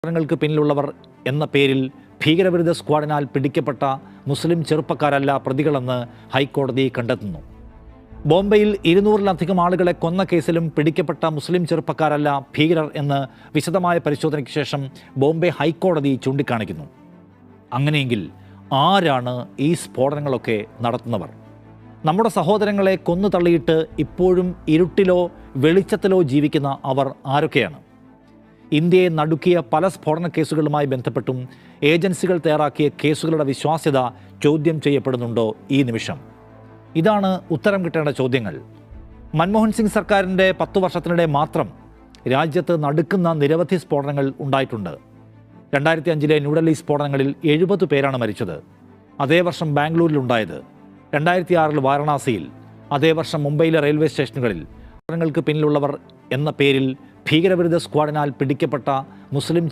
ങ്ങൾക്ക് പിന്നിലുള്ളവർ എന്ന പേരിൽ ഭീകരവിരുദ്ധ സ്ക്വാഡിനാൽ പിടിക്കപ്പെട്ട മുസ്ലിം ചെറുപ്പക്കാരല്ല പ്രതികളെന്ന് ഹൈക്കോടതി കണ്ടെത്തുന്നു. ബോംബെയിൽ 200-ലധികം ആളുകളെ കൊന്ന കേസിലും പിടിക്കപ്പെട്ട മുസ്ലിം ചെറുപ്പക്കാരല്ല ഭീകരർ എന്ന് വിശദമായ പരിശോധനയ്ക്ക് ശേഷം ബോംബെ ഹൈക്കോടതി ചൂണ്ടിക്കാണിക്കുന്നു. അങ്ങനെയെങ്കിൽ ആരാണ് ഈ സ്ഫോടനങ്ങളൊക്കെ നടത്തുന്നവർ? നമ്മുടെ സഹോദരങ്ങളെ കൊന്നു തള്ളിയിട്ട് ഇപ്പോഴും ഇരുട്ടിലോ വെളിച്ചത്തിലോ ജീവിക്കുന്ന അവർ ആരൊക്കെയാണ്? ഇന്ത്യയെ നടുക്കിയ പല സ്ഫോടന കേസുകളുമായി ബന്ധപ്പെട്ടും ഏജൻസികൾ തയ്യാറാക്കിയ കേസുകളുടെ വിശ്വാസ്യത ചോദ്യം ചെയ്യപ്പെടുന്നുണ്ടോ ഈ നിമിഷം? ഇതാണ് ഉത്തരം കിട്ടേണ്ട ചോദ്യങ്ങൾ. മൻമോഹൻ സിംഗ് സർക്കാരിൻ്റെ 10 വർഷത്തിനിടെ മാത്രം രാജ്യത്ത് നടുക്കുന്ന നിരവധി സ്ഫോടനങ്ങൾ ഉണ്ടായിട്ടുണ്ട്. 2005 ന്യൂഡൽഹി സ്ഫോടനങ്ങളിൽ 70 പേരാണ് മരിച്ചത്. അതേ വർഷം ബാംഗ്ലൂരിലുണ്ടായത്, 2006 വാരണാസിയിൽ, അതേ വർഷം മുംബൈയിലെ റെയിൽവേ സ്റ്റേഷനുകളിൽ സ്ഫോടനങ്ങൾക്ക് പിന്നിലുള്ളവർ എന്ന പേരിൽ ഭീകരവിരുദ്ധ സ്ക്വാഡിനാൽ പിടിക്കപ്പെട്ട മുസ്ലിം